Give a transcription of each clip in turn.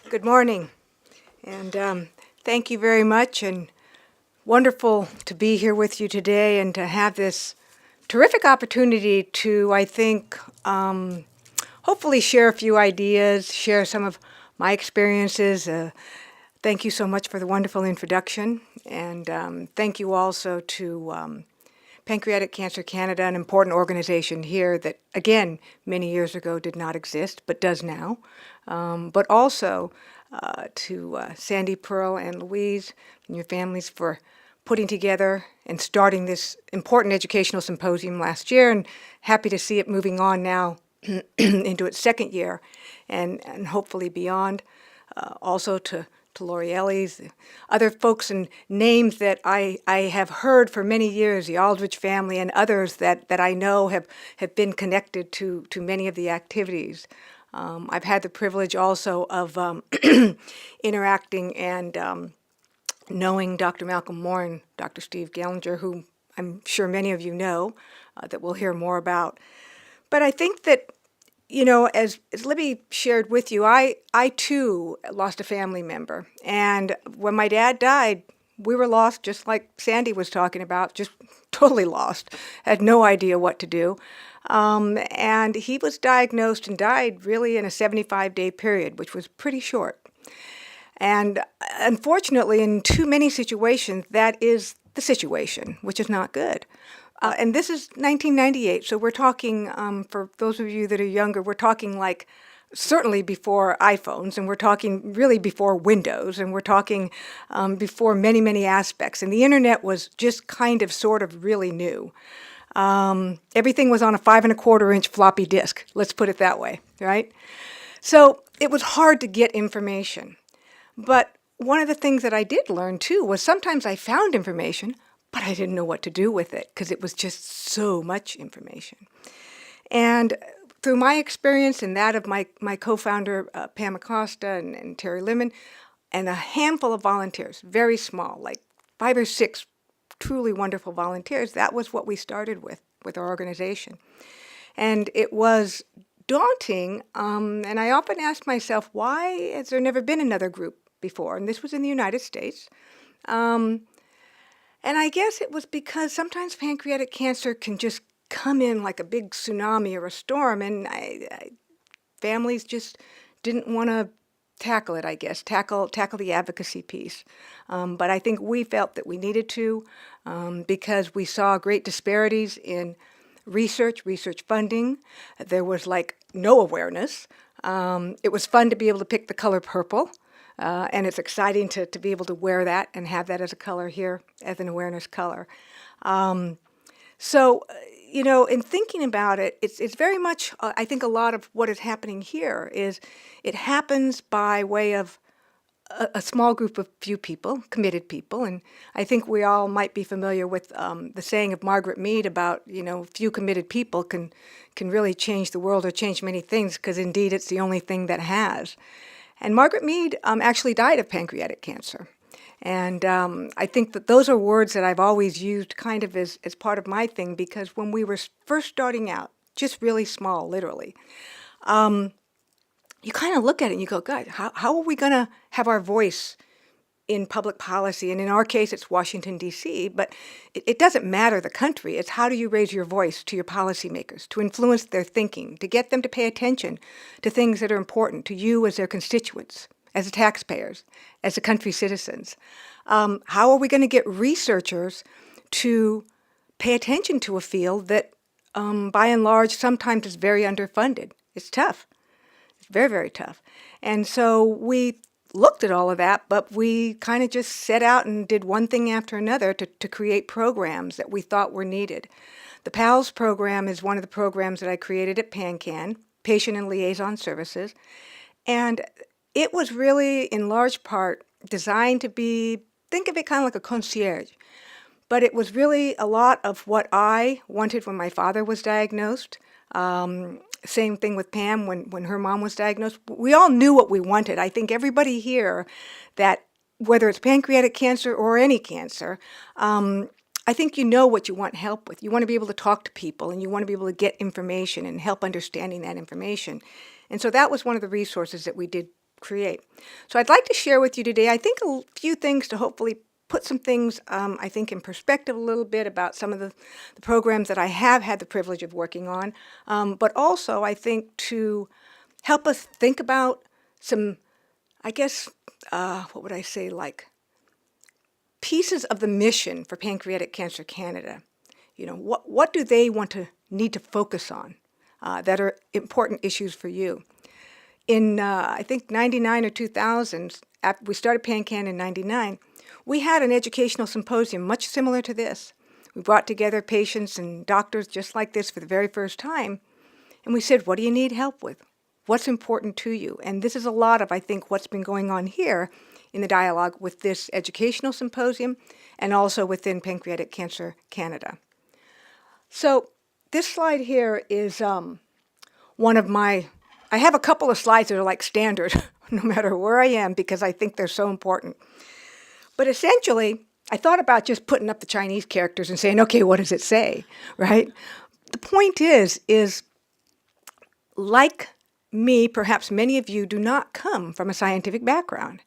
Good morning, and thank you very much, and wonderful to be here with you today and to have this terrific opportunity to, I think, hopefully share a few ideas, share some of my experiences. Thank you so much for the wonderful introduction, and thank you also to Pancreatic Cancer Canada, an important organization here that, again, many years ago did not exist, but does now. But also to Sandy, Pearl, and Louise and your families for putting together and starting this important educational symposium last year, and happy to see it moving on now into its second year and hopefully beyond. Also to L'Oreal's, other folks and names that I have heard for many years, the Aldrich family and others that I know have been connected to many of the activities. I've had the privilege also of interacting and knowing Dr. Malcolm Moore and Dr. Steve Gallinger, who I'm sure many of you know, that we'll hear more about. But I think that, you know, as Libby shared with you, I too lost a family member. And when my dad died, we were lost, just like Sandy was talking about, just totally lost, had no idea what to do. And he was diagnosed and died really in a 75-day period, which was pretty short. And unfortunately, in too many situations, that is the situation, which is not good. And this is 1998, so we're talking, for those of you that are younger, we're talking like certainly before iPhones, and we're talking really before Windows, and we're talking before many, many aspects. And the internet was just kind of sort of really new. Everything was on a 5¼ inch floppy disk, let's put it that way, right? So it was hard to get information. But one of the things that I did learn too was sometimes I found information, but I didn't know what to do with it because it was just so much information. And through my experience and that of my co-founder, Pam Acosta and Terry Lemon, and a handful of volunteers, very small, like 5 or 6 truly wonderful volunteers, that was what we started with our organization. And it was daunting, and I often asked myself, why has there never been another group before? And this was in the United States. And I guess it was because sometimes pancreatic cancer can just come in like a big tsunami or a storm, and families just didn't want to tackle it, I guess, tackle the advocacy piece. But I think we felt that we needed to because we saw great disparities in research funding. There was like no awareness. It was fun to be able to pick the color purple. And it's exciting to be able to wear that and have that as a color here, as an awareness color. So, you know, in thinking about it, it's very much, I think a lot of what is happening here is it happens by way of a small group of few people, committed people. And I think we all might be familiar with the saying of Margaret Mead about, you know, few committed people can really change the world or change many things, because indeed it's the only thing that has. And Margaret Mead actually died of pancreatic cancer. And I think that those are words that I've always used kind of as part of my thing, because when we were first starting out, just really small, literally, you kind of look at it and you go, God, how are we going to have our voice in public policy? And in our case, it's Washington, D.C., but it doesn't matter the country. It's how do you raise your voice to your policymakers, to influence their thinking, to get them to pay attention to things that are important to you as their constituents, as the taxpayers, as the country's citizens. How are we going to get researchers to pay attention to a field that, by and large, sometimes is very underfunded? It's tough. It's very, very tough. And so we looked at all of that, but we kind of just set out and did one thing after another to create programs that we thought were needed. The PALS program is one of the programs that I created at PanCAN, Patient and Liaison Services, and it was really, in large part, designed to be, think of it kind of like a concierge, but it was really a lot of what I wanted when my father was diagnosed. Same thing with Pam when her mom was diagnosed. We all knew what we wanted. I think everybody here, that whether it's pancreatic cancer or any cancer, I think you know what you want help with. You want to be able to talk to people, and you want to be able to get information and help understanding that information. And so that was one of the resources that we did create. So I'd like to share with you today, I think, a few things to hopefully put some things, I think, in perspective a little bit about some of the programs that I have had the privilege of working on, but also, I think, to help us think about some, I guess, what would I say, like pieces of the mission for Pancreatic Cancer Canada. You know, what do they need to focus on that are important issues for you? In, I think, 99 or 2000, we started PanCAN in 99, we had an educational symposium much similar to this. We brought together patients and doctors just like this for the very first time, and we said, what do you need help with? What's important to you? And this is a lot of, I think, what's been going on here in the dialogue with this educational symposium and also within Pancreatic Cancer Canada. So this slide here is one of my, I have a couple of slides that are like standard no matter where I am because I think they're so important. But essentially, I thought about just putting up the Chinese characters and saying, okay, what does it say, right? The point is like me, perhaps many of you do not come from a scientific background.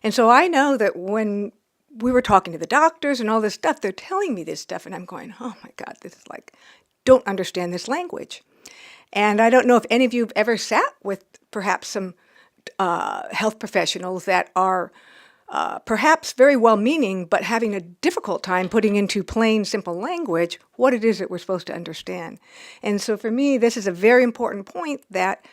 And so I know that when we were talking to the doctors and all this stuff, they're telling me this stuff, and I'm going, oh my God, this is like, don't understand this language. And I don't know if any of you have ever sat with perhaps some health professionals that are perhaps very well-meaning, but having a difficult time putting into plain, simple language what it is that we're supposed to understand. And so for me, this is a very important point that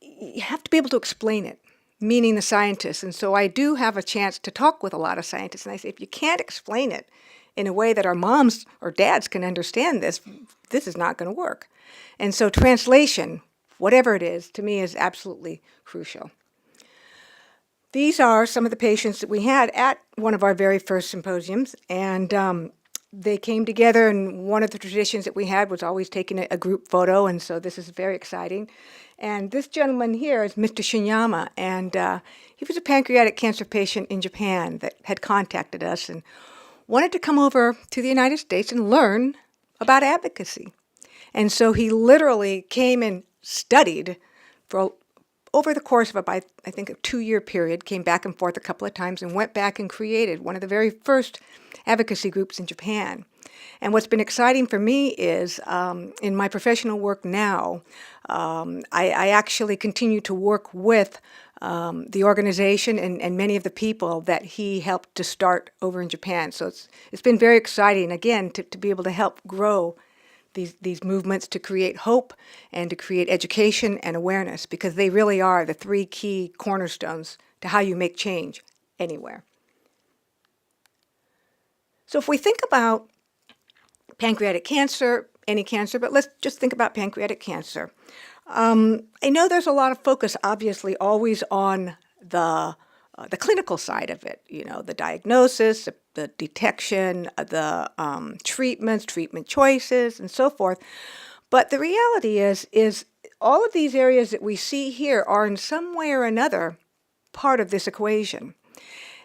you have to be able to explain it, meaning the scientists. And so I do have a chance to talk with a lot of scientists, and I say, if you can't explain it in a way that our moms or dads can understand this, this is not going to work. And so translation, whatever it is, to me is absolutely crucial. These are some of the patients that we had at one of our very first symposiums, and they came together, and one of the traditions that we had was always taking a group photo, and so this is very exciting. And this gentleman here is Mr. Shinyama, and he was a pancreatic cancer patient in Japan that had contacted us and wanted to come over to the United States and learn about advocacy. And so he literally came and studied for over the course of about, I think, a 2-year period, came back and forth a couple of times and went back and created one of the very first advocacy groups in Japan. And what's been exciting for me is in my professional work now, I actually continue to work with the organization and many of the people that he helped to start over in Japan. So it's been very exciting, again, to be able to help grow these movements, to create hope and to create education and awareness, because they really are the 3 key cornerstones to how you make change anywhere. So if we think about pancreatic cancer, any cancer, but let's just think about pancreatic cancer. I know there's a lot of focus, obviously, always on the clinical side of it, you know, the diagnosis, the detection, the treatments, treatment choices, and so forth. But the reality is all of these areas that we see here are in some way or another part of this equation.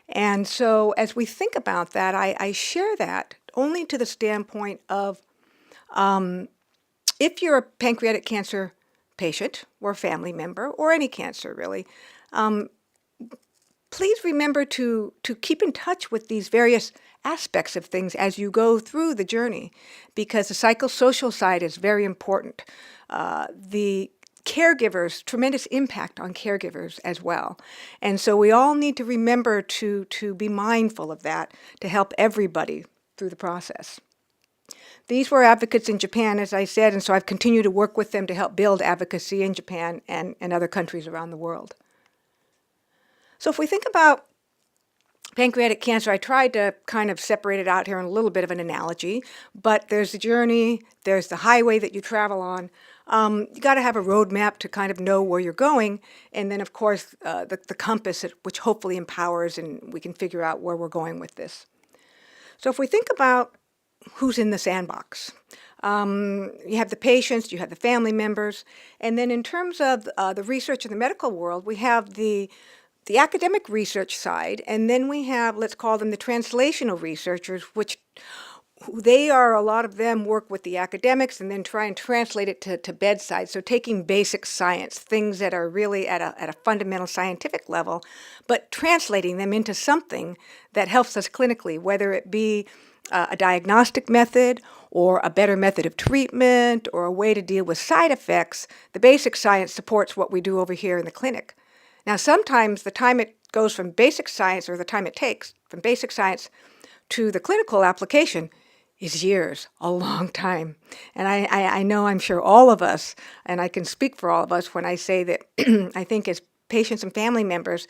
And so as we think about that, I share that only to the standpoint of if you're a pancreatic cancer patient or family member or any cancer really, please remember to keep in touch with these various aspects of things as you go through the journey, because the psychosocial side is very important. The caregivers, tremendous impact on caregivers as well. And so we all need to remember to be mindful of that to help everybody through the process. These were advocates in Japan, as I said, and so I've continued to work with them to help build advocacy in Japan and other countries around the world. So if we think about pancreatic cancer, I tried to kind of separate it out here in a little bit of an analogy, but there's the journey, there's the highway that you travel on. You got to have a roadmap to kind of know where you're going, and then of course the compass, which hopefully empowers, and we can figure out where we're going with this. So if we think about who's in the sandbox, you have the patients, you have the family members, and then in terms of the research in the medical world, we have the academic research side, and then we have, let's call them the translational researchers, which a lot of them work with the academics and then try and translate it to bedside. So taking basic science, things that are really at a fundamental scientific level, but translating them into something that helps us clinically, whether it be a diagnostic method or a better method of treatment or a way to deal with side effects. The basic science supports what we do over here in the clinic. Now, sometimes the time it goes from basic science, or the time it takes from basic science to the clinical application, is years, a long time. And I know, I'm sure all of us, and I can speak for all of us when I say that I think as patients and family members,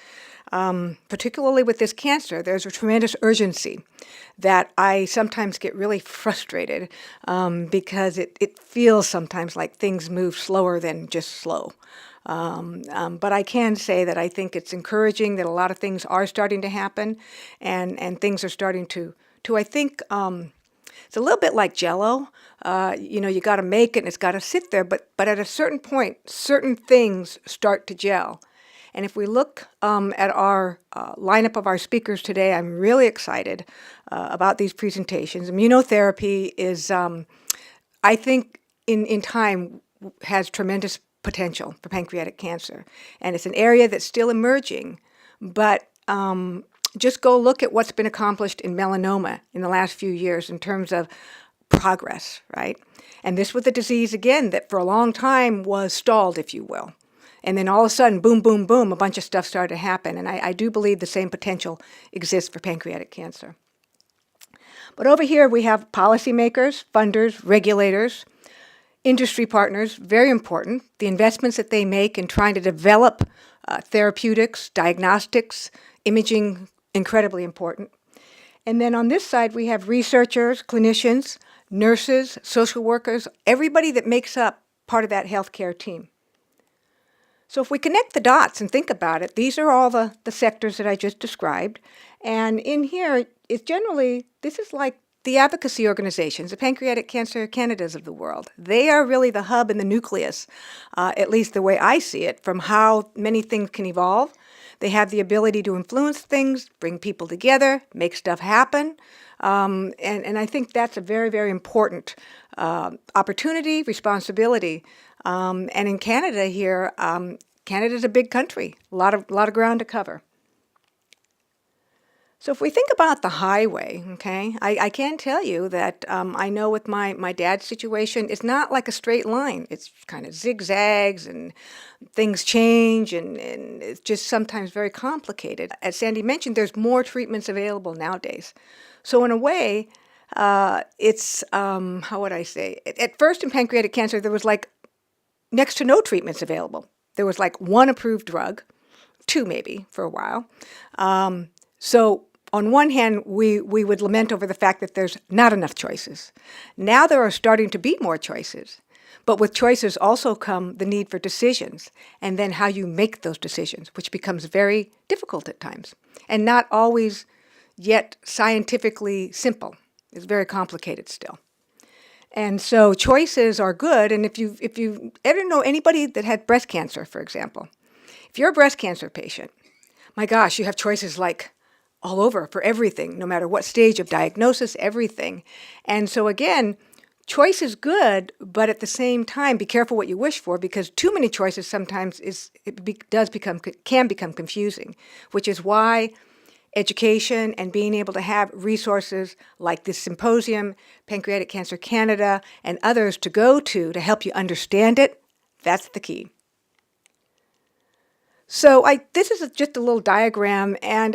particularly with this cancer, there's a tremendous urgency that I sometimes get really frustrated because it feels sometimes like things move slower than just slow. But I can say that I think it's encouraging that a lot of things are starting to happen, and things are starting to I think, it's a little bit like Jell-O. You got to make it and it's got to sit there, but at a certain point, certain things start to gel. And if we look at our lineup of our speakers today, I'm really excited about these presentations. Immunotherapy is, I think, in time, has tremendous potential for pancreatic cancer. And it's an area that's still emerging, but just go look at what's been accomplished in melanoma in the last few years in terms of progress, right? And this was a disease, again, that for a long time was stalled, if you will. And then all of a sudden, boom, boom, boom, a bunch of stuff started to happen. And I do believe the same potential exists for pancreatic cancer. But over here, we have policymakers, funders, regulators, industry partners, very important. The investments that they make in trying to develop therapeutics, diagnostics, imaging, incredibly important. And then on this side, we have researchers, clinicians, nurses, social workers, everybody that makes up part of that healthcare team. So if we connect the dots and think about it, these are all the sectors that I just described. And in here, it's generally, this is like the advocacy organizations, the Pancreatic Cancer Canadas of the world. They are really the hub and the nucleus, at least the way I see it, from how many things can evolve. They have the ability to influence things, bring people together, make stuff happen. And I think that's a very, very important opportunity, responsibility. And in Canada here, Canada's a big country, a lot of ground to cover. So if we think about the highway, okay, I can tell you that I know with my dad's situation, it's not like a straight line. It's kind of zigzags and things change, and it's just sometimes very complicated. As Sandy mentioned, there's more treatments available nowadays. So in a way, it's, how would I say, at first in pancreatic cancer, there was like next to no treatments available. There was like one approved drug, two maybe for a while. So on one hand, we would lament over the fact that there's not enough choices. Now there are starting to be more choices. But with choices also come the need for decisions, and then how you make those decisions, which becomes very difficult at times, and not always yet scientifically simple. It's very complicated still. And so choices are good, and if you ever know anybody that had breast cancer, for example, if you're a breast cancer patient, my gosh, you have choices like all over for everything, no matter what stage of diagnosis, everything. And so again, choice is good, but at the same time, be careful what you wish for, because too many choices sometimes can become confusing, which is why education and being able to have resources like this Symposium, Pancreatic Cancer Canada, and others to go to help you understand it, that's the key. So this is just a little diagram, and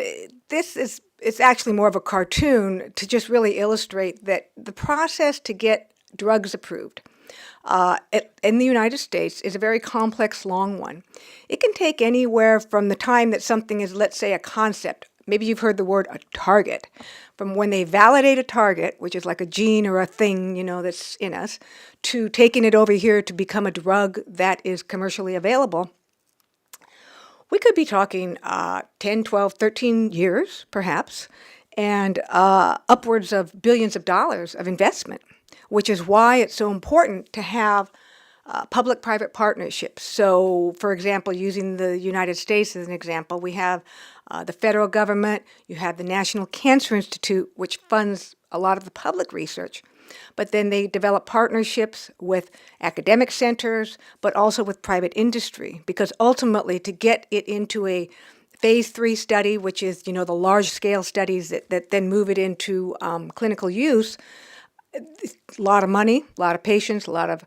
it's actually more of a cartoon to just really illustrate that the process to get drugs approved in the United States is a very complex, long one. It can take anywhere from the time that something is, let's say, a concept. Maybe you've heard the word a target. From when they validate a target, which is like a gene or a thing, that's in us, to taking it over here to become a drug that is commercially available. We could be talking 10, 12, 13 years, perhaps, and upwards of billions of dollars of investment, which is why it's so important to have public-private partnerships. So, for example, using the United States as an example, we have the federal government, you have the National Cancer Institute, which funds a lot of the public research, but then they develop partnerships with academic centers, but also with private industry, because ultimately to get it into a phase 3 study, which is, the large-scale studies that then move it into clinical use, a lot of money, a lot of patience, a lot of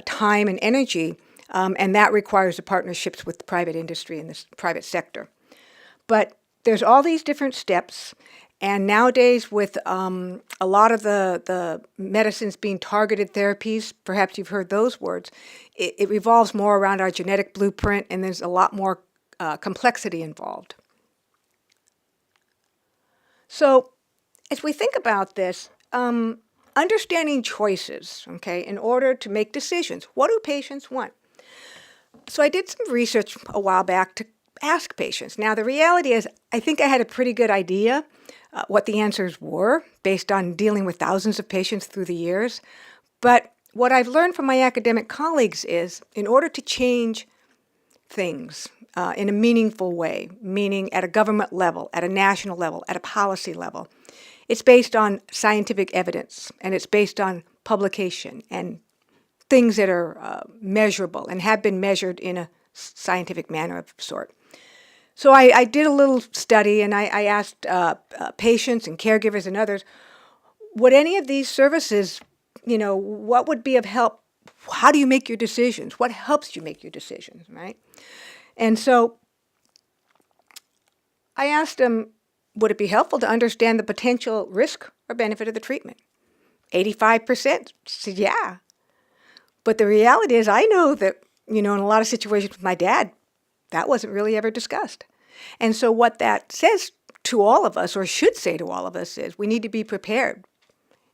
time and energy, and that requires the partnerships with the private industry and the private sector. But there's all these different steps, and nowadays with a lot of the medicines being targeted therapies, perhaps you've heard those words, it revolves more around our genetic blueprint, and there's a lot more complexity involved. So as we think about this, understanding choices, okay, in order to make decisions. What do patients want? So I did some research a while back to ask patients. Now, the reality is, I think I had a pretty good idea what the answers were based on dealing with thousands of patients through the years. But what I've learned from my academic colleagues is, in order to change things in a meaningful way, meaning at a government level, at a national level, at a policy level, it's based on scientific evidence, and it's based on publication and things that are measurable and have been measured in a scientific manner of sort. So I did a little study, and I asked patients and caregivers and others, would any of these services, what would be of help? How do you make your decisions? What helps you make your decisions, right? And so I asked them, would it be helpful to understand the potential risk or benefit of the treatment? 85% said yeah. But the reality is, I know that, in a lot of situations with my dad, that wasn't really ever discussed. And so what that says to all of us, or should say to all of us, is we need to be prepared.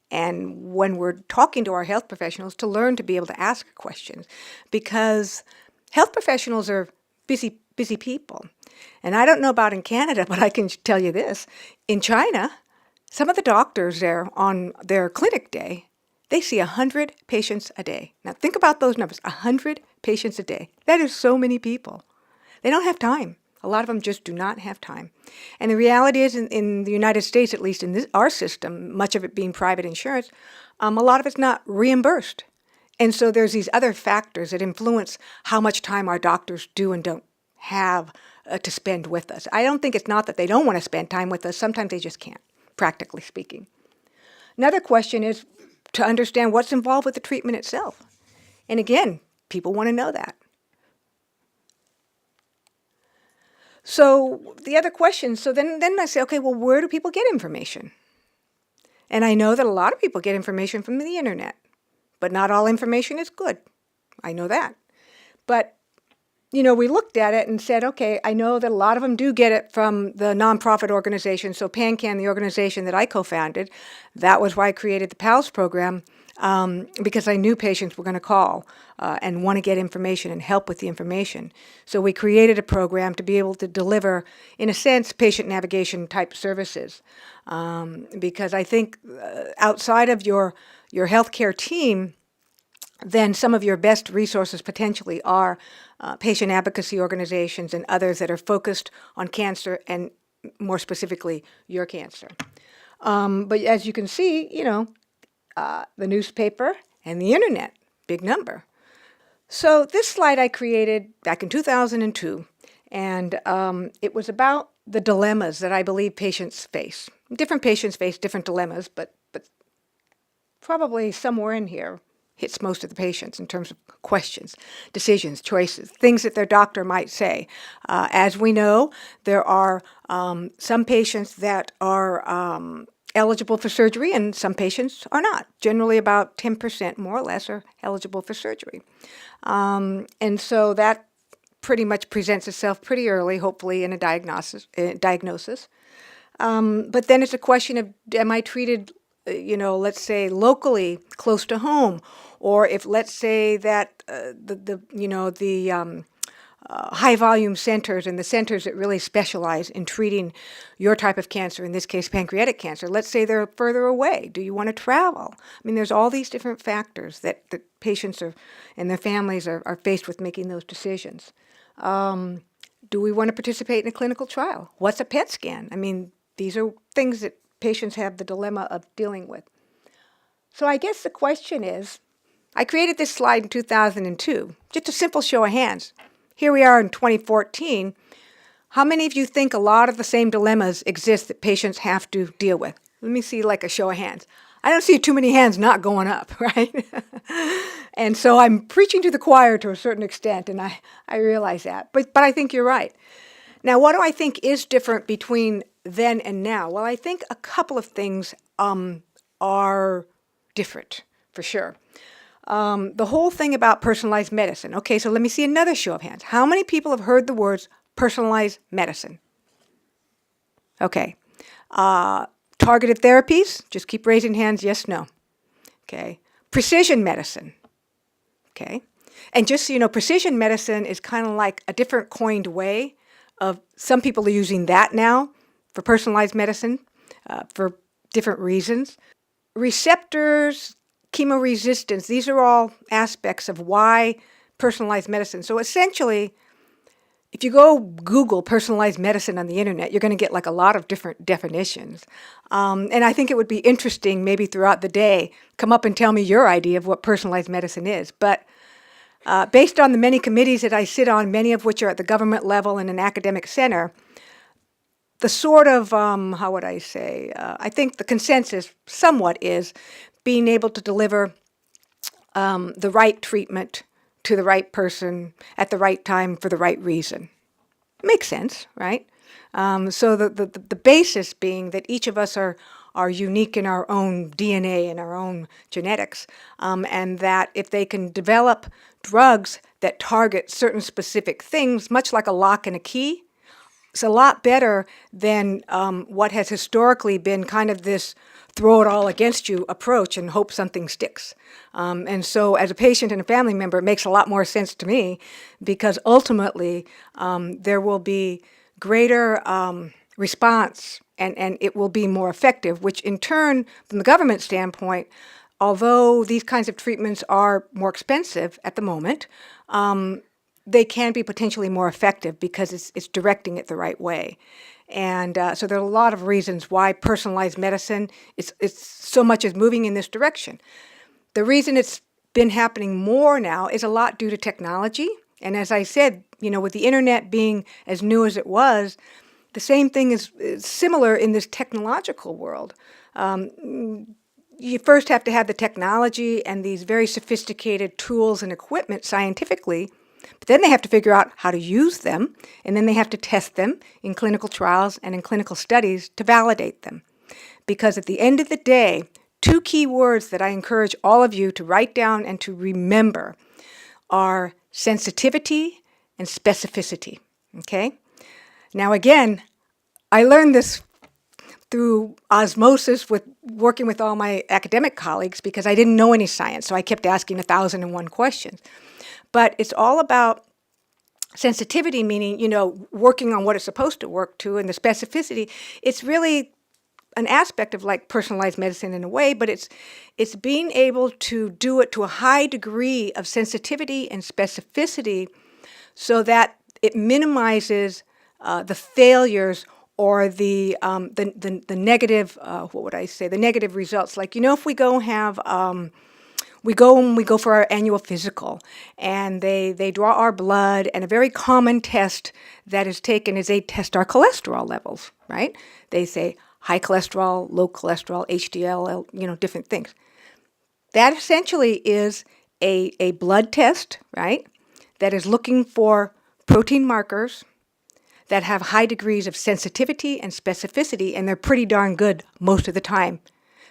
And when we're talking to our health professionals, to learn to be able to ask questions, because health professionals are busy people. And I don't know about in Canada, but I can tell you this. In China, some of the doctors there on their clinic day, they see 100 patients a day. Now think about those numbers, 100 patients a day. That is so many people. They don't have time. A lot of them just do not have time. And the reality is, in the United States, at least in our system, much of it being private insurance, a lot of it's not reimbursed. And so there's these other factors that influence how much time our doctors do and don't have to spend with us. I don't think it's not that they don't want to spend time with us. Sometimes they just can't, practically speaking. Another question is to understand what's involved with the treatment itself. And again, people want to know that. So the other question, so then I say, okay, well, where do people get information? And I know that a lot of people get information from the internet, but not all information is good. I know that. But, we looked at it and said, okay, I know that a lot of them do get it from the nonprofit organization. So PanCAN, the organization that I co-founded, that was why I created the PALS program, because I knew patients were going to call and want to get information and help with the information. So we created a program to be able to deliver, in a sense, patient navigation type services. Because I think outside of your healthcare team, then some of your best resources potentially are patient advocacy organizations and others that are focused on cancer and more specifically your cancer. But as you can see, the newspaper and the internet, big number. So this slide I created back in 2002, and it was about the dilemmas that I believe patients face. Different patients face different dilemmas, but probably somewhere in here hits most of the patients in terms of questions, decisions, choices, things that their doctor might say. As we know, there are some patients that are eligible for surgery and some patients are not. Generally about 10% more or less are eligible for surgery. And so that pretty much presents itself pretty early, hopefully in a diagnosis. But then it's a question of, am I treated, let's say locally, close to home, or if let's say that the high volume centers and the centers that really specialize in treating your type of cancer, in this case pancreatic cancer, let's say they're further away. Do you want to travel? I mean, there's all these different factors that patients and their families are faced with making those decisions. Do we want to participate in a clinical trial? What's a PET scan? I mean, these are things that patients have the dilemma of dealing with. So I guess the question is, I created this slide in 2002, just a simple show of hands. Here we are in 2014. How many of you think a lot of the same dilemmas exist that patients have to deal with? Let me see like a show of hands. I don't see too many hands not going up, right? And so I'm preaching to the choir to a certain extent, and I realize that. But I think you're right. Now, what do I think is different between then and now? Well, I think a couple of things are different, for sure. The whole thing about personalized medicine. Okay, so let me see another show of hands. How many people have heard the words personalized medicine? Okay. Targeted therapies? Just keep raising hands, yes, no. Okay. Precision medicine. Okay. And just so you know, precision medicine is kind of like a different coined way of, some people are using that now for personalized medicine for different reasons. Receptors, chemoresistance, these are all aspects of why personalized medicine. So essentially, if you go Google personalized medicine on the internet, you're going to get like a lot of different definitions. And I think it would be interesting maybe throughout the day, come up and tell me your idea of what personalized medicine is. But based on the many committees that I sit on, many of which are at the government level and an academic center, the sort of, how would I say, I think the consensus somewhat is being able to deliver the right treatment to the right person at the right time for the right reason. Makes sense, right? So the basis being that each of us are unique in our own DNA and our own genetics, and that if they can develop drugs that target certain specific things, much like a lock and a key, it's a lot better than what has historically been kind of this throw it all against you approach and hope something sticks. And so as a patient and a family member, it makes a lot more sense to me because ultimately there will be greater response and it will be more effective, which in turn, from the government standpoint, although these kinds of treatments are more expensive at the moment, they can be potentially more effective because it's directing it the right way. And so there are a lot of reasons why personalized medicine is so much is moving in this direction. The reason it's been happening more now is a lot due to technology. And as I said, you know, with the internet being as new as it was, the same thing is similar in this technological world. You first have to have the technology and these very sophisticated tools and equipment scientifically, but then they have to figure out how to use them, and then they have to test them in clinical trials and in clinical studies to validate them. Because at the end of the day, two key words that I encourage all of you to write down and to remember are sensitivity and specificity, okay? Now again, I learned this through osmosis with working with all my academic colleagues because I didn't know any science, so I kept asking 1,001 questions. But it's all about sensitivity, meaning, you know, working on what it's supposed to work to, and the specificity, it's really an aspect of like personalized medicine in a way, but it's being able to do it to a high degree of sensitivity and specificity so that it minimizes the failures or the negative, what would I say, the negative results. Like, you know, if we go have, we go for our annual physical, and they draw our blood, and a very common test that is taken is they test our cholesterol levels, right? They say high cholesterol, low cholesterol, HDL, you know, different things. That essentially is a blood test, right, that is looking for protein markers that have high degrees of sensitivity and specificity, and they're pretty darn good most of the time.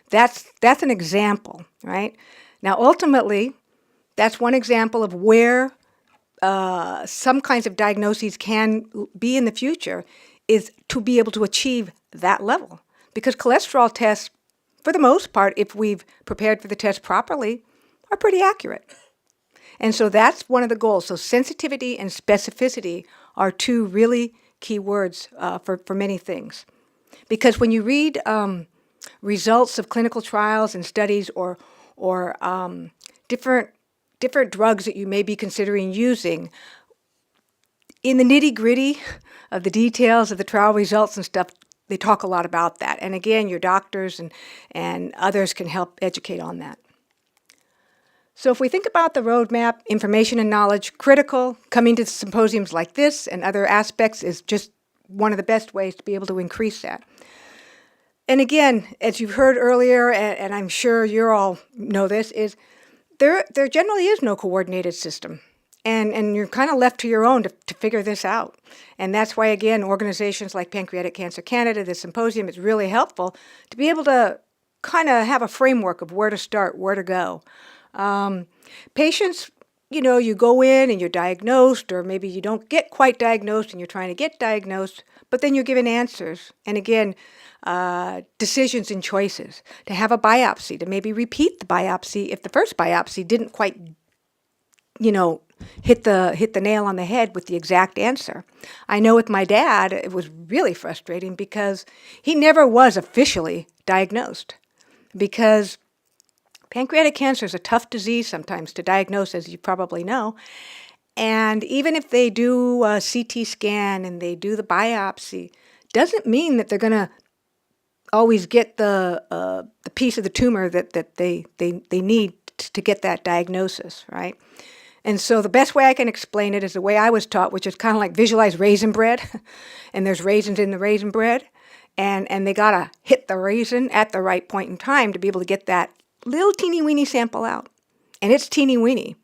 That's an example, right? Now, ultimately, that's one example of where some kinds of diagnoses can be in the future, is to be able to achieve that level. Because cholesterol tests, for the most part, if we've prepared for the test properly, are pretty accurate. And so that's one of the goals. So sensitivity and specificity are two really key words for many things. Because when you read results of clinical trials and studies or different drugs that you may be considering using, in the nitty-gritty of the details of the trial results and stuff, they talk a lot about that. And again, your doctors and others can help educate on that. So if we think about the roadmap, information and knowledge, critical, coming to symposiums like this and other aspects is just one of the best ways to be able to increase that. And again, as you've heard earlier, and I'm sure you all know this, is there generally is no coordinated system. And you're kind of left to your own to figure this out. And that's why, again, organizations like Pancreatic Cancer Canada, this symposium, is really helpful to be able to kind of have a framework of where to start, where to go. Patients, you go in and you're diagnosed, or maybe you don't get quite diagnosed and you're trying to get diagnosed, but then you're given answers. And again, decisions and choices. To have a biopsy, to maybe repeat the biopsy if the first biopsy didn't quite, hit the nail on the head with the exact answer. I know with my dad, it was really frustrating because he never was officially diagnosed, because pancreatic cancer is a tough disease sometimes to diagnose, as you probably know. And even if they do a CT scan and they do the biopsy, doesn't mean that they're going to always get the piece of the tumor that they need to get that diagnosis, right? And so the best way I can explain it is the way I was taught, which is kind of like visualize raisin bread, and there's raisins in the raisin bread, and they got to hit the raisin at the right point in time to be able to get that little teeny weeny sample out. And it's teeny weeny.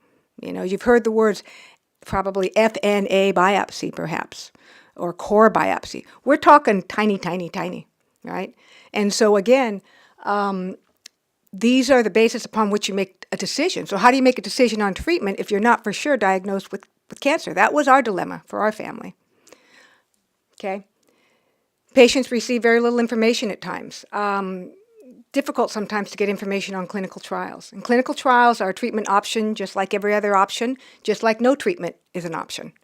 You've heard the words probably FNA biopsy perhaps, or core biopsy. We're talking tiny, tiny, tiny, right? And so again, these are the basis upon which you make a decision. So how do you make a decision on treatment if you're not for sure diagnosed with cancer? That was our dilemma for our family. Okay? Patients receive very little information at times. Difficult sometimes to get information on clinical trials. And clinical trials are a treatment option just like every other option, just like no treatment is an option.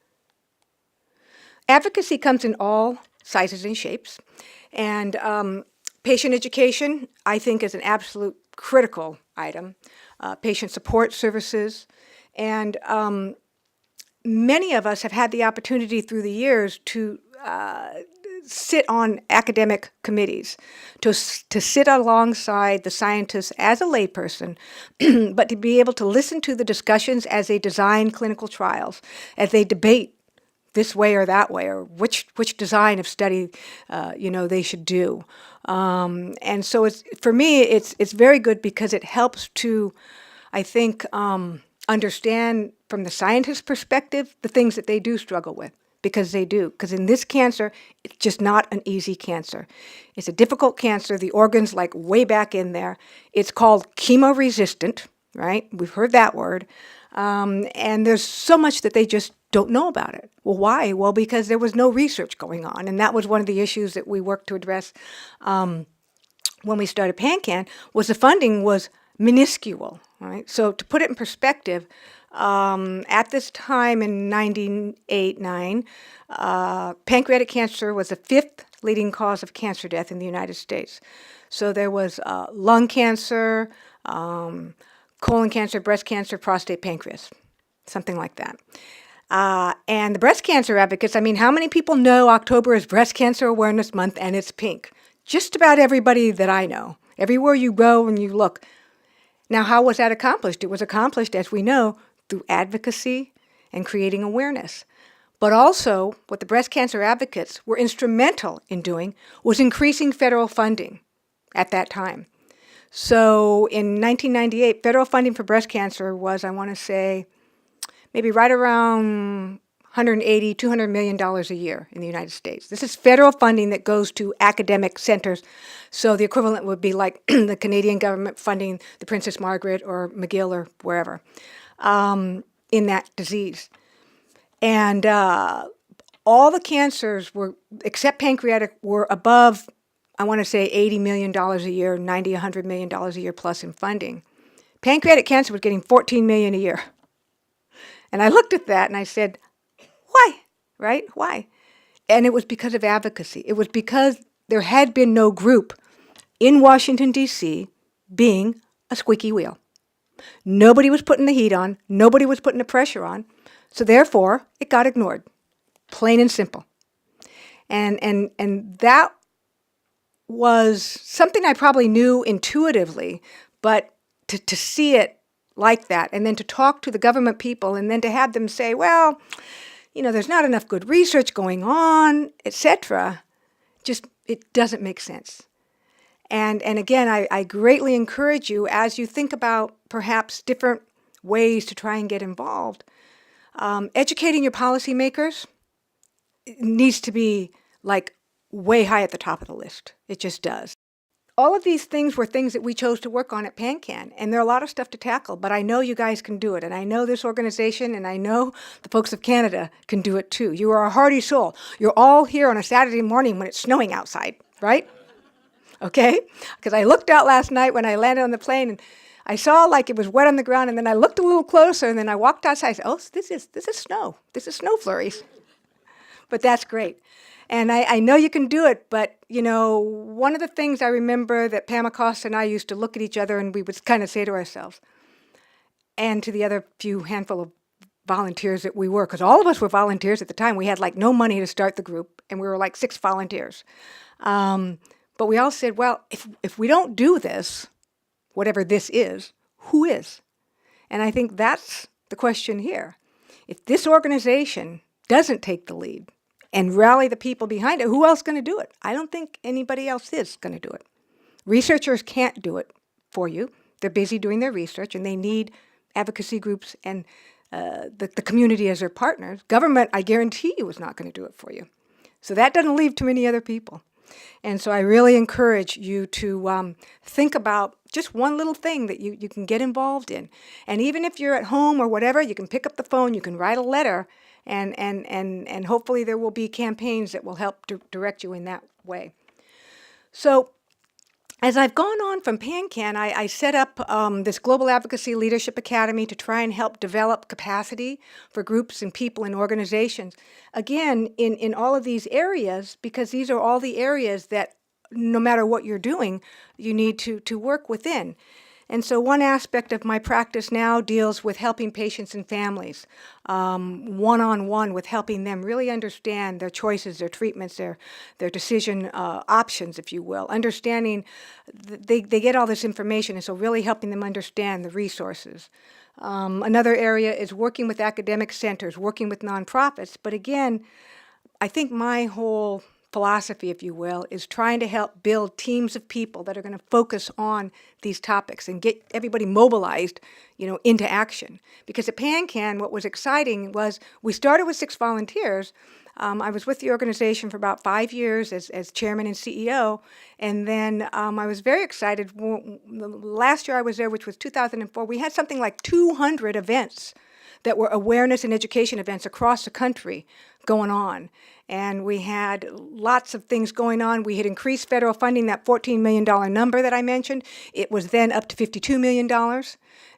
Advocacy comes in all sizes and shapes. And patient education, I think, is an absolute critical item. Patient support services. And many of us have had the opportunity through the years to sit on academic committees, to sit alongside the scientists as a layperson, but to be able to listen to the discussions as they design clinical trials, as they debate this way or that way, or which design of study they should do. And so for me, it's very good because it helps to, I think, understand from the scientist's perspective the things that they do struggle with. Because they do. Because in this cancer, it's just not an easy cancer. It's a difficult cancer. The organ's like way back in there. It's called chemo-resistant, right? We've heard that word. And there's so much that they just don't know about it. Well, why? Well, because there was no research going on. And that was one of the issues that we worked to address when we started PanCAN, was the funding was minuscule, right? So to put it in perspective, at this time in 1998-9, pancreatic cancer was the 5th leading cause of cancer death in the United States. So there was lung cancer, colon cancer, breast cancer, prostate, pancreas, something like that. And the breast cancer advocates, how many people know October is Breast Cancer Awareness Month and it's pink? Just about everybody that I know. Everywhere you go and you look. Now, how was that accomplished? It was accomplished, as we know, through advocacy and creating awareness. But also, what the breast cancer advocates were instrumental in doing was increasing federal funding at that time. So in 1998, federal funding for breast cancer was, I want to say, maybe right around $180, $200 million a year in the United States. This is federal funding that goes to academic centers. So the equivalent would be like the Canadian government funding the Princess Margaret or McGill or wherever. In that disease. And all the cancers were, except pancreatic, were above, I want to say, $80 million a year, $90, $100 million a year plus in funding. Pancreatic cancer was getting $14 million a year. And I looked at that and I said, why? Right? Why? And it was because of advocacy. It was because there had been no group in Washington, D.C. being a squeaky wheel. Nobody was putting the heat on. Nobody was putting the pressure on. So therefore, it got ignored. Plain and simple. And that was something I probably knew intuitively, but to see it like that, and then to talk to the government people, and then to have them say, well, there's not enough good research going on, etc., just, it doesn't make sense. And again, I greatly encourage you, as you think about perhaps different ways to try and get involved, educating your policymakers needs to be like way high at the top of the list. It just does. All of these things were things that we chose to work on at PanCAN, and there are a lot of stuff to tackle, but I know you guys can do it, and I know this organization, and I know the folks of Canada can do it too. You are a hardy soul. You're all here on a Saturday morning when it's snowing outside, right? Okay? Because I looked out last night when I landed on the plane, and I saw like it was wet on the ground, and then I looked a little closer, and then I walked outside. I said, oh, this is snow. This is snow flurries. But that's great. And I know you can do it, but, one of the things I remember that Pam Acosta and I used to look at each other and we would kind of say to ourselves, and to the other few handful of volunteers that we were, because all of us were volunteers at the time. We had like no money to start the group, and we were like 6 volunteers. But we all said, well, if we don't do this, whatever this is, who is? And I think that's the question here. If this organization doesn't take the lead and rally the people behind it, who else is going to do it? I don't think anybody else is going to do it. Researchers can't do it for you. They're busy doing their research, and they need advocacy groups and the community as their partners. Government, I guarantee you, is not going to do it for you. So that doesn't leave too many other people. And so I really encourage you to think about just one little thing that you can get involved in. And even if you're at home or whatever, you can pick up the phone, you can write a letter, and hopefully there will be campaigns that will help direct you in that way. So as I've gone on from PanCAN, I set up this Global Advocacy Leadership Academy to try and help develop capacity for groups and people and organizations. Again, in all of these areas, because these are all the areas that no matter what you're doing, you need to work within. And so one aspect of my practice now deals with helping patients and families, one-on-one with helping them really understand their choices, their treatments, their decision options, if you will. Understanding, they get all this information, and so really helping them understand the resources. Another area is working with academic centers, working with nonprofits. But again, I think my whole philosophy, if you will, is trying to help build teams of people that are going to focus on these topics and get everybody mobilized, into action. Because at PanCAN, what was exciting was we started with 6 volunteers. I was with the organization for about 5 years as chairman and CEO, and then I was very excited. The last year I was there, which was 2004, we had something like 200 events that were awareness and education events across the country going on. And we had lots of things going on. We had increased federal funding, that $14 million number that I mentioned. It was then up to $52 million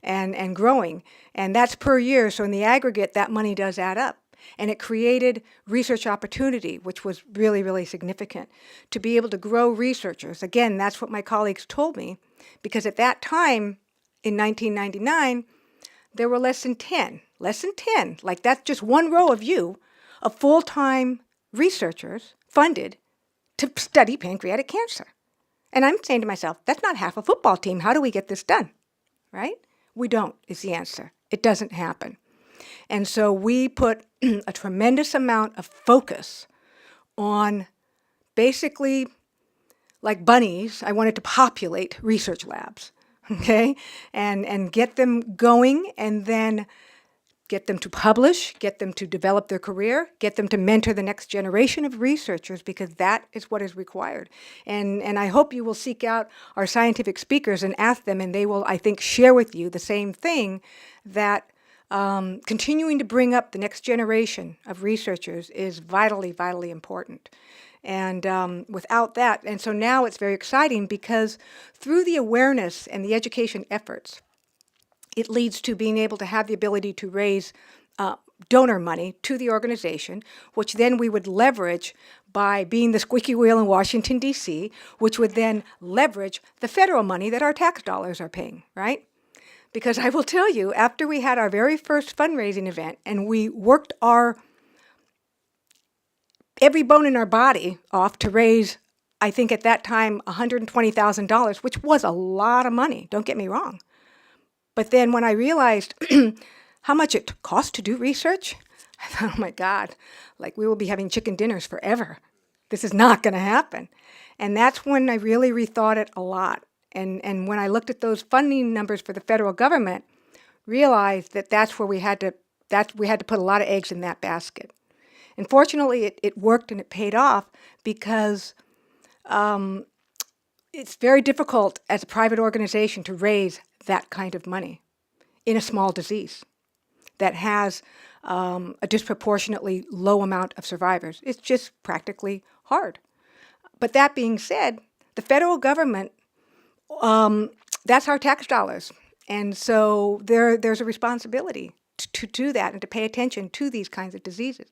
and growing. And that's per year. So in the aggregate, that money does add up. And it created research opportunity, which was really, really significant. To be able to grow researchers, again, that's what my colleagues told me, because at that time, in 1999, there were less than 10, like that's just one row of you, of full-time researchers funded to study pancreatic cancer. And I'm saying to myself, that's not half a football team. How do we get this done? Right? We don't, is the answer. It doesn't happen. And so we put a tremendous amount of focus on basically, like bunnies, I wanted to populate research labs, okay? And get them going, and then get them to publish, get them to develop their career, get them to mentor the next generation of researchers, because that is what is required. And I hope you will seek out our scientific speakers and ask them, and they will, I think, share with you the same thing, that continuing to bring up the next generation of researchers is vitally, vitally important. And without that, and so now it's very exciting, because through the awareness and the education efforts, it leads to being able to have the ability to raise donor money to the organization, which then we would leverage by being the squeaky wheel in Washington, D.C., which would then leverage the federal money that our tax dollars are paying, right? Because I will tell you, after we had our very first fundraising event and we worked every bone in our body off to raise I think at that time, $120,000, which was a lot of money, don't get me wrong. But then when I realized how much it cost to do research, I thought, oh my God, like we will be having chicken dinners forever. This is not going to happen. And that's when I really rethought it a lot. And when I looked at those funding numbers for the federal government, realized that that's where we had to put a lot of eggs in that basket. And fortunately, it worked and it paid off because it's very difficult as a private organization to raise that kind of money in a small disease that has a disproportionately low amount of survivors. It's just practically hard. But that being said, the federal government, that's our tax dollars. And so there's a responsibility to do that and to pay attention to these kinds of diseases.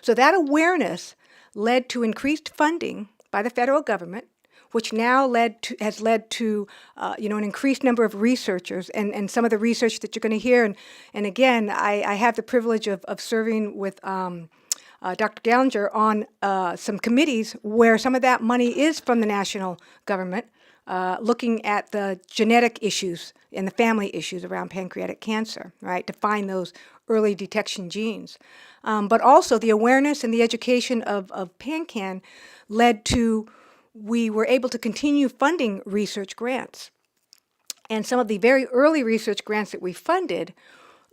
So that awareness led to increased funding by the federal government, which now has led to an increased number of researchers and some of the research that you're going to hear. And again, I have the privilege of serving with Dr. Gallinger on some committees where some of that money is from the national government, looking at the genetic issues and the family issues around pancreatic cancer, right, to find those early detection genes. But also the awareness and the education of PanCAN led to we were able to continue funding research grants. And some of the very early research grants that we funded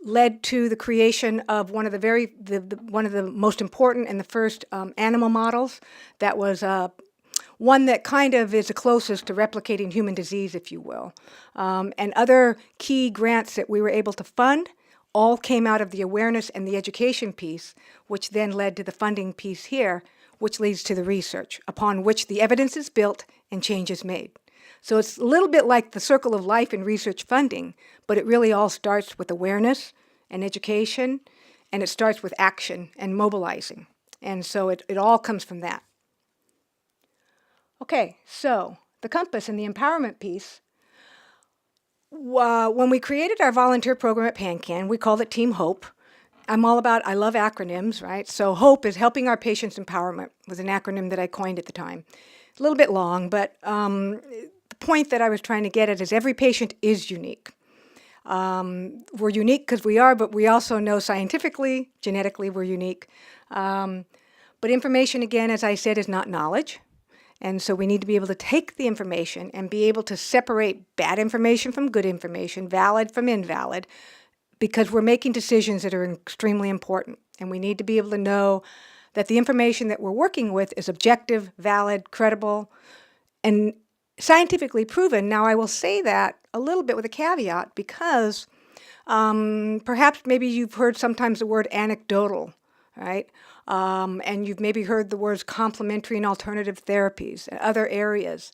led to the creation of one of the most important and the first animal models that was one that kind of is the closest to replicating human disease, if you will. And other key grants that we were able to fund all came out of the awareness and the education piece, which then led to the funding piece here, which leads to the research, upon which the evidence is built and change is made. So it's a little bit like the circle of life in research funding, but it really all starts with awareness and education, and it starts with action and mobilizing. And so it all comes from that. Okay, so the compass and the empowerment piece. When we created our volunteer program at PanCAN, we called it Team Hope. I love acronyms, right? So HOPE is Helping Our Patients Empowerment, was an acronym that I coined at the time. A little bit long, but the point that I was trying to get at is every patient is unique. We're unique because we are, but we also know scientifically, genetically, we're unique. But information, again, as I said, is not knowledge. And so we need to be able to take the information and be able to separate bad information from good information, valid from invalid, because we're making decisions that are extremely important. And we need to be able to know that the information that we're working with is objective, valid, credible, and scientifically proven. Now, I will say that a little bit with a caveat because perhaps maybe you've heard sometimes the word anecdotal, right? And you've maybe heard the words complementary and alternative therapies and other areas.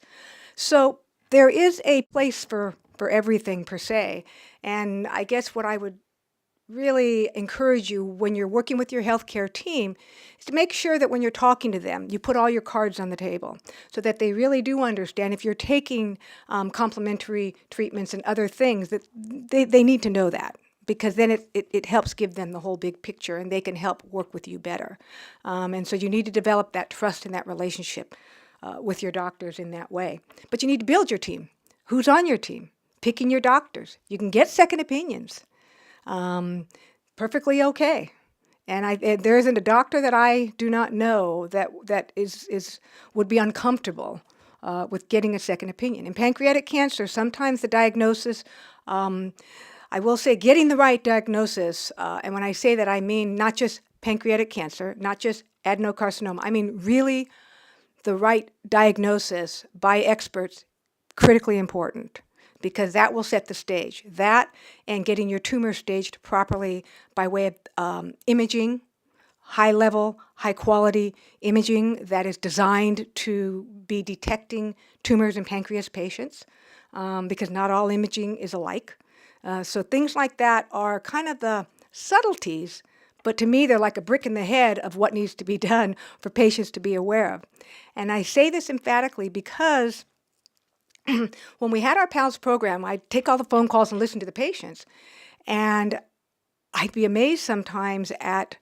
So there is a place for everything per se. And I guess what I would really encourage you when you're working with your healthcare team is to make sure that when you're talking to them, you put all your cards on the table so that they really do understand if you're taking complementary treatments and other things, that they need to know that, because then it helps give them the whole big picture and they can help work with you better. And so you need to develop that trust and that relationship with your doctors in that way. But you need to build your team. Who's on your team? Picking your doctors. You can get second opinions. Perfectly okay. And there isn't a doctor that I do not know that would be uncomfortable with getting a second opinion. In pancreatic cancer, sometimes the diagnosis, I will say getting the right diagnosis, and when I say that, I mean not just pancreatic cancer, not just adenocarcinoma, I mean really the right diagnosis by experts, critically important, because that will set the stage. That and getting your tumor staged properly by way of imaging, high-level, high-quality imaging that is designed to be detecting tumors in pancreas patients, because not all imaging is alike. So things like that are kind of the subtleties, but to me they're like a brick in the head of what needs to be done for patients to be aware of. And I say this emphatically because when we had our PALS program, I'd take all the phone calls and listen to the patients, and I'd be amazed sometimes at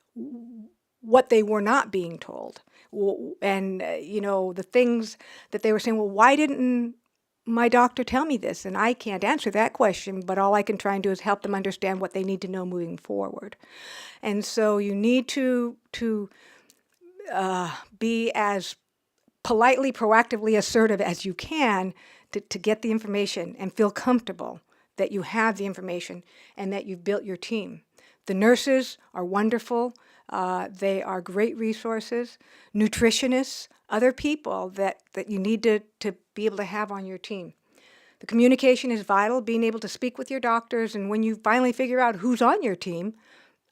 what they were not being told. And, the things that they were saying, well, why didn't my doctor tell me this? And I can't answer that question, but all I can try and do is help them understand what they need to know moving forward. And so you need to be as politely, proactively assertive as you can to get the information and feel comfortable that you have the information and that you've built your team. The nurses are wonderful. They are great resources. Nutritionists, other people that you need to be able to have on your team. The communication is vital, being able to speak with your doctors, and when you finally figure out who's on your team,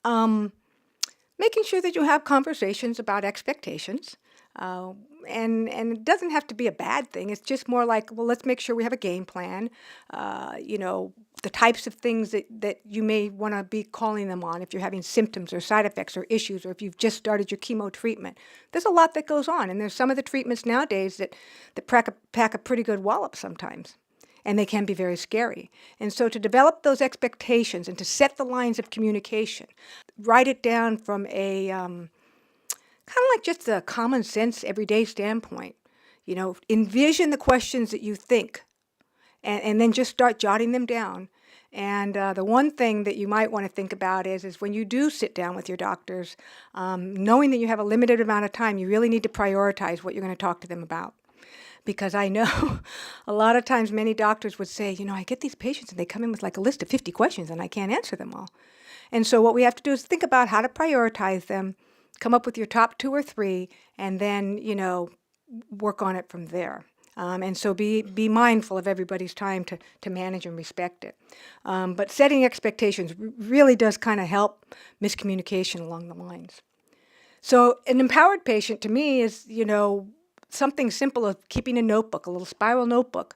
making sure that you have conversations about expectations. And it doesn't have to be a bad thing. It's just more like, well, let's make sure we have a game plan. The types of things that you may want to be calling them on if you're having symptoms or side effects or issues, or if you've just started your chemo treatment. There's a lot that goes on, and there's some of the treatments nowadays that pack a pretty good wallop sometimes, and they can be very scary. And so to develop those expectations and to set the lines of communication, write it down from a kind of like just a common sense everyday standpoint. Envision the questions that you think, and then just start jotting them down. And the one thing that you might want to think about is when you do sit down with your doctors, knowing that you have a limited amount of time, you really need to prioritize what you're going to talk to them about. Because I know a lot of times many doctors would say, I get these patients and they come in with like a list of 50 questions and I can't answer them all. And so what we have to do is think about how to prioritize them, come up with your top 2 or 3, and then, work on it from there. And so be mindful of everybody's time to manage and respect it. But setting expectations really does kind of help miscommunication along the lines. So an empowered patient to me is, something simple of keeping a notebook, a little spiral notebook,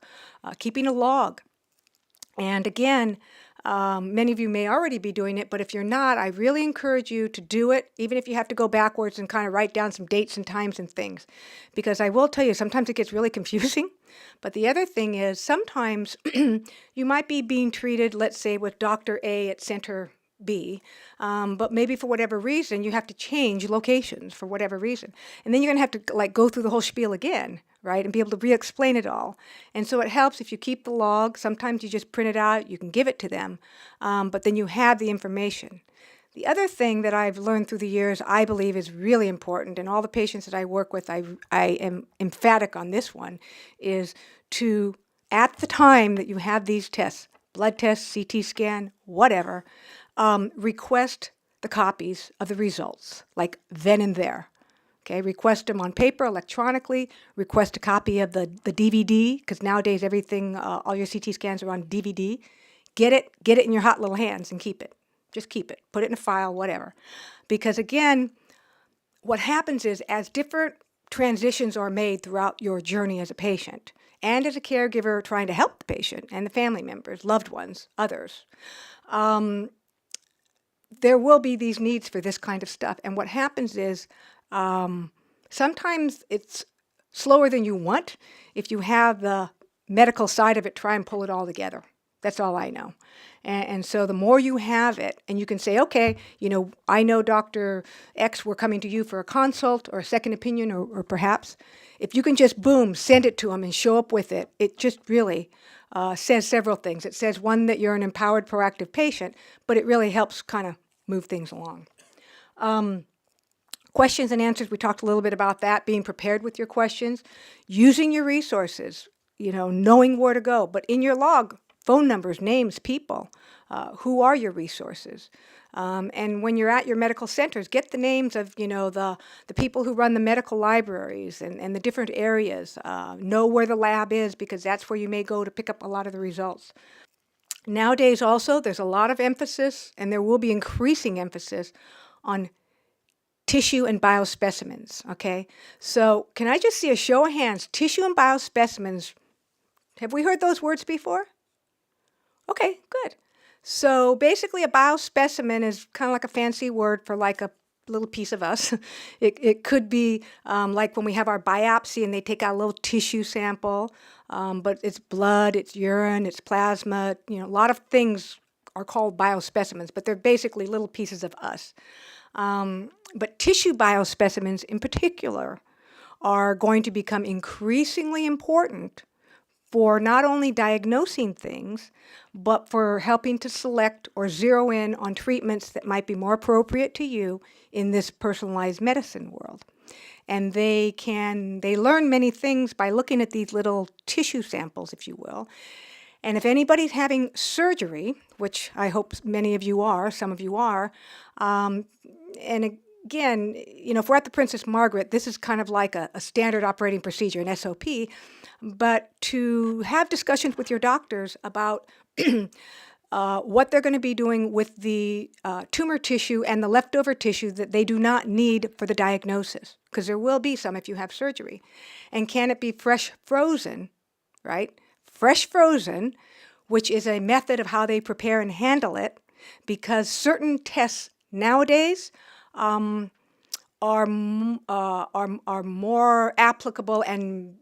keeping a log. And again, many of you may already be doing it, but if you're not, I really encourage you to do it, even if you have to go backwards and kind of write down some dates and times and things. Because I will tell you, sometimes it gets really confusing. But the other thing is, sometimes you might be being treated, let's say, with Dr. A at Center B, but maybe for whatever reason, you have to change locations for whatever reason. And then you're going to have to go through the whole spiel again, right, and be able to re-explain it all. And so it helps if you keep the log. Sometimes you just print it out, you can give it to them, but then you have the information. The other thing that I've learned through the years, I believe is really important, and all the patients that I work with, I am emphatic on this one, is to, at the time that you have these tests, blood tests, CT scan, whatever, request the copies of the results, like then and there. Okay, request them on paper, electronically, request a copy of the DVD, because nowadays everything, all your CT scans are on DVD. Get it in your hot little hands and keep it. Just keep it. Put it in a file, whatever. Because again, what happens is as different transitions are made throughout your journey as a patient and as a caregiver trying to help the patient and the family members, loved ones, others, there will be these needs for this kind of stuff. And what happens is sometimes it's slower than you want. If you have the medical side of it, try and pull it all together. That's all I know. And so the more you have it, and you can say, okay, I know Dr. X, we're coming to you for a consult or a second opinion or perhaps, if you can just, boom, send it to them and show up with it, it just really says several things. It says, one, that you're an empowered, proactive patient, but it really helps kind of move things along. Questions and answers, we talked a little bit about that, being prepared with your questions, using your resources, knowing where to go, but in your log, phone numbers, names, people, who are your resources. And when you're at your medical centers, get the names of, the people who run the medical libraries and the different areas. Know where the lab is, because that's where you may go to pick up a lot of the results. Nowadays also, there's a lot of emphasis, and there will be increasing emphasis on tissue and biospecimens, okay? So can I just see a show of hands? Tissue and biospecimens, have we heard those words before? Okay, good. So basically a biospecimen is kind of like a fancy word for like a little piece of us. It could be like when we have our biopsy and they take out a little tissue sample, but it's blood, it's urine, it's plasma, a lot of things are called biospecimens, but they're basically little pieces of us. But tissue biospecimens in particular are going to become increasingly important for not only diagnosing things, but for helping to select or zero in on treatments that might be more appropriate to you in this personalized medicine world. And they learn many things by looking at these little tissue samples, if you will. And if anybody's having surgery, which I hope many of you are, some of you are, and again, if we're at the Princess Margaret, this is kind of like a standard operating procedure, an SOP, but to have discussions with your doctors about what they're going to be doing with the tumor tissue and the leftover tissue that they do not need for the diagnosis, because there will be some if you have surgery. And can it be fresh frozen, right? Fresh frozen, which is a method of how they prepare and handle it, because certain tests nowadays are more applicable and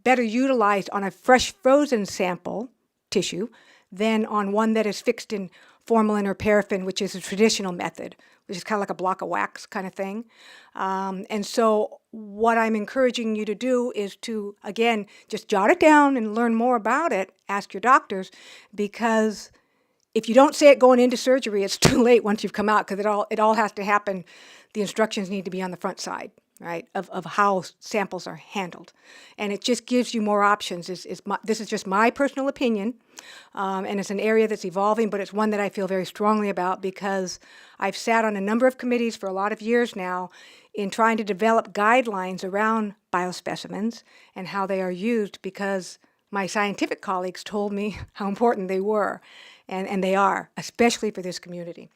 better utilized on a fresh frozen sample tissue than on one that is fixed in formalin or paraffin, which is a traditional method, which is kind of like a block of wax kind of thing. And so what I'm encouraging you to do is to, again, just jot it down and learn more about it, ask your doctors, because if you don't say it going into surgery, it's too late once you've come out, because it all has to happen. The instructions need to be on the front side, right, of how samples are handled. And it just gives you more options. This is just my personal opinion, and it's an area that's evolving, but it's one that I feel very strongly about because I've sat on a number of committees for a lot of years now in trying to develop guidelines around biospecimens and how they are used, because my scientific colleagues told me how important they were, and they are, especially for this community.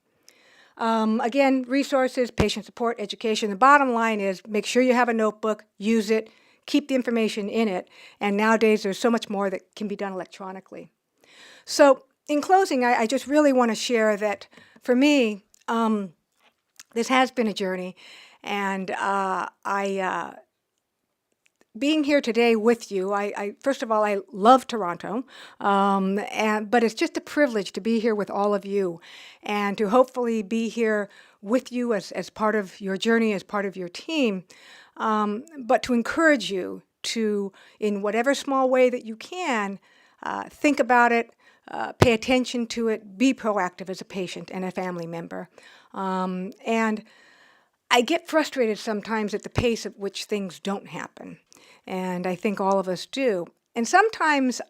Again, resources, patient support, education. The bottom line is make sure you have a notebook, use it, keep the information in it, and nowadays there's so much more that can be done electronically. So in closing, I just really want to share that for me, this has been a journey, and being here today with you, I first of all, I love Toronto, but it's just a privilege to be here with all of you and to hopefully be here with you as part of your journey, as part of your team, but to encourage you to, in whatever small way that you can, think about it, pay attention to it, be proactive as a patient and a family member. And I get frustrated sometimes at the pace at which things don't happen. And I think all of us do. And sometimes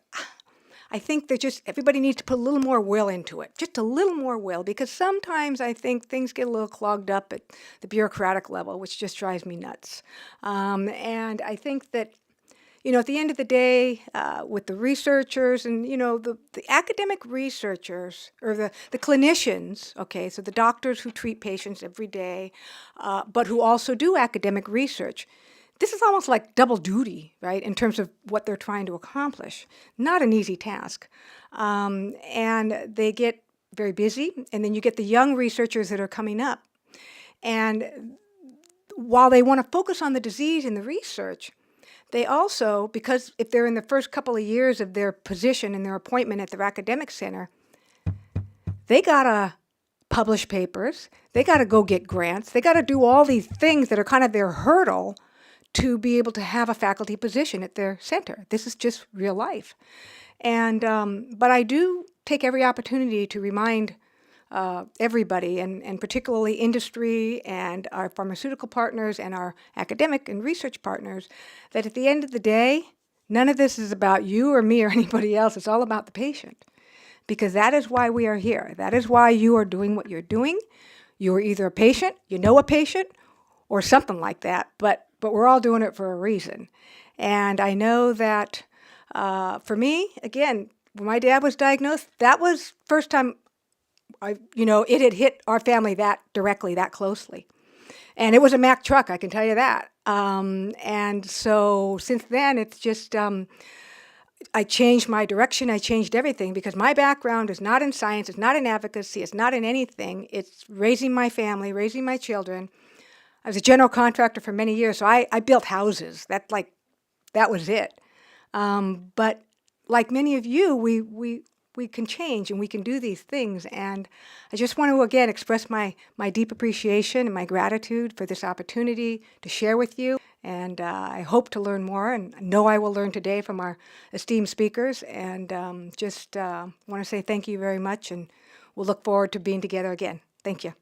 I think that just everybody needs to put a little more will into it, just a little more will, because sometimes I think things get a little clogged up at the bureaucratic level, which just drives me nuts. And I think that, at the end of the day, with the researchers and, the academic researchers or the clinicians, okay, so the doctors who treat patients every day, but who also do academic research, this is almost like double duty, right, in terms of what they're trying to accomplish. Not an easy task. And they get very busy, and then you get the young researchers that are coming up. And while they want to focus on the disease and the research, they also, because if they're in the first couple of years of their position and their appointment at their academic center, they got to publish papers, they got to go get grants, they got to do all these things that are kind of their hurdle to be able to have a faculty position at their center. This is just real life. And but I do take every opportunity to remind everybody, and particularly industry and our pharmaceutical partners and our academic and research partners, that at the end of the day, none of this is about you or me or anybody else. It's all about the patient, because that is why we are here. That is why you are doing what you're doing. You are either a patient, a patient, or something like that, but we're all doing it for a reason. And I know that for me, again, when my dad was diagnosed, that was first time it had hit our family that directly, that closely. And it was a Mack truck, I can tell you that. And so since then, it's just, I changed my direction, I changed everything, because my background is not in science, it's not in advocacy, it's not in anything. It's raising my family, raising my children. I was a general contractor for many years, so I built houses. That was it. But like many of you, we we can change and we can do these things. And I just want to again express my deep appreciation and my gratitude for this opportunity to share with you. And I hope to learn more, and know I will learn today from our esteemed speakers. And just want to say thank you very much, and we'll look forward to being together again. Thank you.